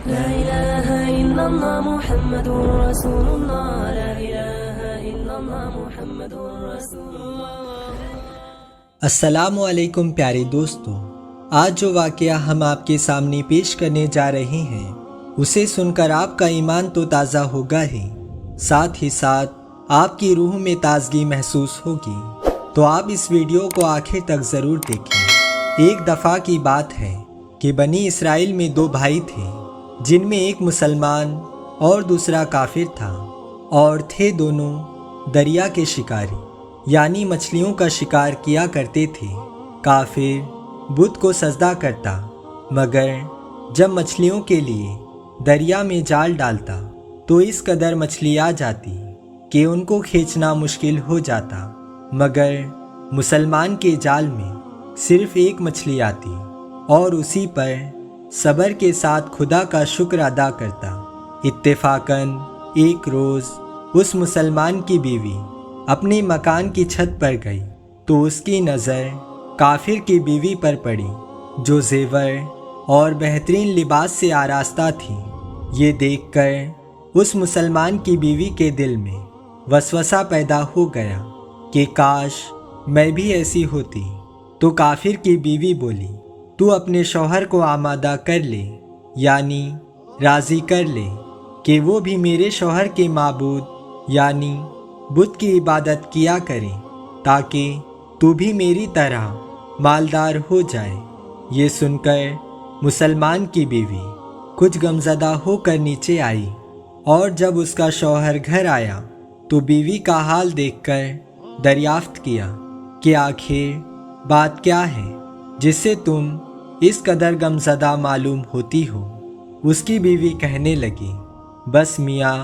لا إله إلا الله محمد رسول الله لا إله إلا الله محمد رسول الله۔ السلام علیکم پیارے دوستو، آج جو واقعہ ہم آپ کے سامنے پیش کرنے جا رہے ہیں اسے سن کر آپ کا ایمان تو تازہ ہوگا ہی، ساتھ ہی ساتھ آپ کی روح میں تازگی محسوس ہوگی۔ تو آپ اس ویڈیو کو آخر تک ضرور دیکھیں۔ ایک دفعہ کی بات ہے کہ بنی اسرائیل میں دو بھائی تھے، جن میں ایک مسلمان اور دوسرا کافر تھا، اور تھے دونوں دریا کے شکاری، یعنی مچھلیوں کا شکار کیا کرتے تھے۔ کافر بت کو سجدہ کرتا، مگر جب مچھلیوں کے لیے دریا میں جال ڈالتا تو اس قدر مچھلی آ جاتی کہ ان کو کھینچنا مشکل ہو جاتا، مگر مسلمان کے جال میں صرف ایک مچھلی آتی اور اسی پر صبر کے ساتھ خدا کا شکر ادا کرتا۔ اتفاقاً ایک روز اس مسلمان کی بیوی اپنے مکان کی چھت پر گئی تو اس کی نظر کافر کی بیوی پر پڑی، جو زیور اور بہترین لباس سے آراستہ تھی۔ یہ دیکھ کر اس مسلمان کی بیوی کے دل میں وسوسہ پیدا ہو گیا کہ کاش میں بھی ایسی ہوتی۔ تو کافر کی بیوی بولی، تو اپنے شوہر کو آمادہ کر لے، یعنی راضی کر لے کہ وہ بھی میرے شوہر کے معبود یعنی بت کی عبادت کیا کرے، تاکہ تو بھی میری طرح مالدار ہو جائے۔ یہ سن کر مسلمان کی بیوی کچھ غمزدہ ہو کر نیچے آئی، اور جب اس کا شوہر گھر آیا تو بیوی کا حال دیکھ کر دریافت کیا کہ آخر بات کیا ہے جس سے تم اس قدر غمزدہ معلوم ہوتی ہو۔ اس کی بیوی کہنے لگی، بس میاں،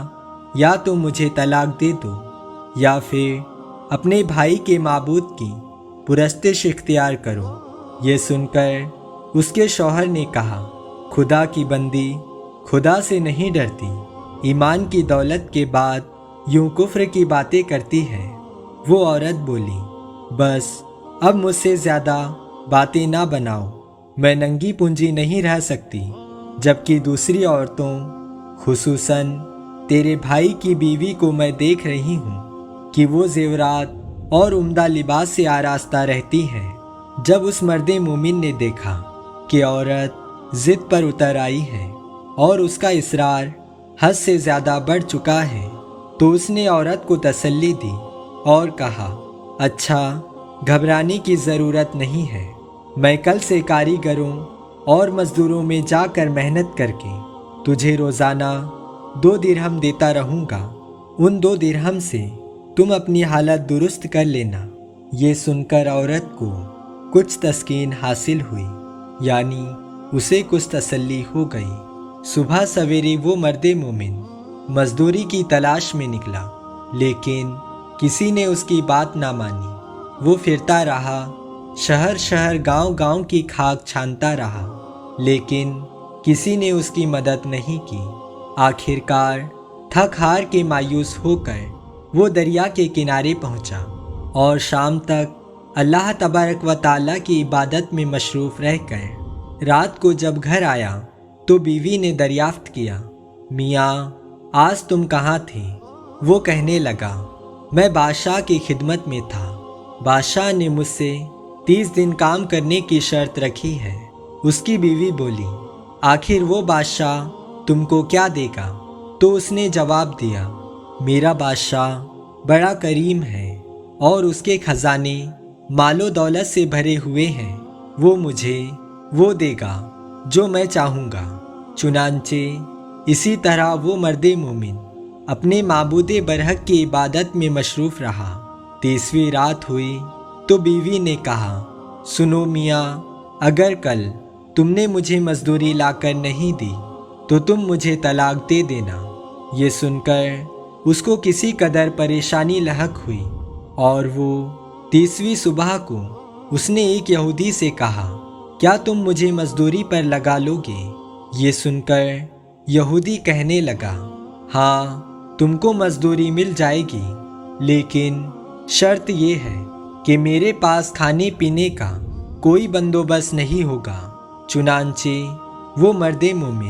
یا تو مجھے طلاق دے دو یا پھر اپنے بھائی کے معبود کی پرستش اختیار کرو۔ یہ سن کر اس کے شوہر نے کہا، خدا کی بندی خدا سے نہیں ڈرتی، ایمان کی دولت کے بعد یوں کفر کی باتیں کرتی ہے۔ وہ عورت بولی، بس اب مجھ سے زیادہ باتیں نہ بناؤ، میں ننگی پونجی نہیں رہ سکتی، جبکہ دوسری عورتوں خصوصاً تیرے بھائی کی بیوی کو میں دیکھ رہی ہوں کہ وہ زیورات اور عمدہ لباس سے آراستہ رہتی ہے۔ جب اس مرد مومن نے دیکھا کہ عورت ضد پر اتر آئی ہے اور اس کا اصرار حد سے زیادہ بڑھ چکا ہے، تو اس نے عورت کو تسلی دی اور کہا، اچھا، گھبرانے کی ضرورت نہیں ہے، میں کل سے کاریگروں اور مزدوروں میں جا کر محنت کر کے تجھے روزانہ 2 درہم دیتا رہوں گا، ان 2 درہم سے تم اپنی حالت درست کر لینا۔ یہ سن کر عورت کو کچھ تسکین حاصل ہوئی، یعنی اسے کچھ تسلی ہو گئی۔ صبح سویرے وہ مرد مومن مزدوری کی تلاش میں نکلا، لیکن کسی نے اس کی بات نہ مانی۔ وہ پھرتا رہا، شہر شہر گاؤں گاؤں کی کھاک چھانتا رہا، لیکن کسی نے اس کی مدد نہیں کی۔ آخر کار تھک ہار کے مایوس ہو کر وہ دریا کے کنارے پہنچا اور شام تک اللہ تبارک و تعالیٰ کی عبادت میں مصروف رہ کر رات کو جب گھر آیا تو بیوی نے دریافت کیا، میاں، آج تم کہاں تھے؟ وہ کہنے لگا، میں بادشاہ کی خدمت میں تھا، بادشاہ نے مجھ سے 30 دن کام کرنے کی شرط رکھی ہے۔ اس کی بیوی بولی، آخر وہ بادشاہ تم کو کیا دے گا؟ تو اس نے جواب دیا، میرا بادشاہ بڑا کریم ہے اور اس کے خزانے مال و دولت سے بھرے ہوئے ہیں، وہ مجھے وہ دے گا جو میں چاہوں گا۔ چنانچہ اسی طرح وہ مرد مومن اپنے معبود برحق کی عبادت میں مصروف رہا۔ 30ویں رات ہوئی تو بیوی نے کہا، سنو میاں، اگر کل تم نے مجھے مزدوری لا کر نہیں دی تو تم مجھے طلاق دے دینا۔ یہ سن کر اس کو کسی قدر پریشانی لاحق ہوئی، اور وہ 30ویں صبح کو اس نے ایک یہودی سے کہا، کیا تم مجھے مزدوری پر لگا لو گے؟ یہ سن کر یہودی کہنے لگا، ہاں، تم کو مزدوری مل جائے گی، لیکن شرط یہ ہے کہ میرے پاس کھانے پینے کا کوئی بندوبست نہیں ہوگا۔ چنانچہ وہ مرد مومن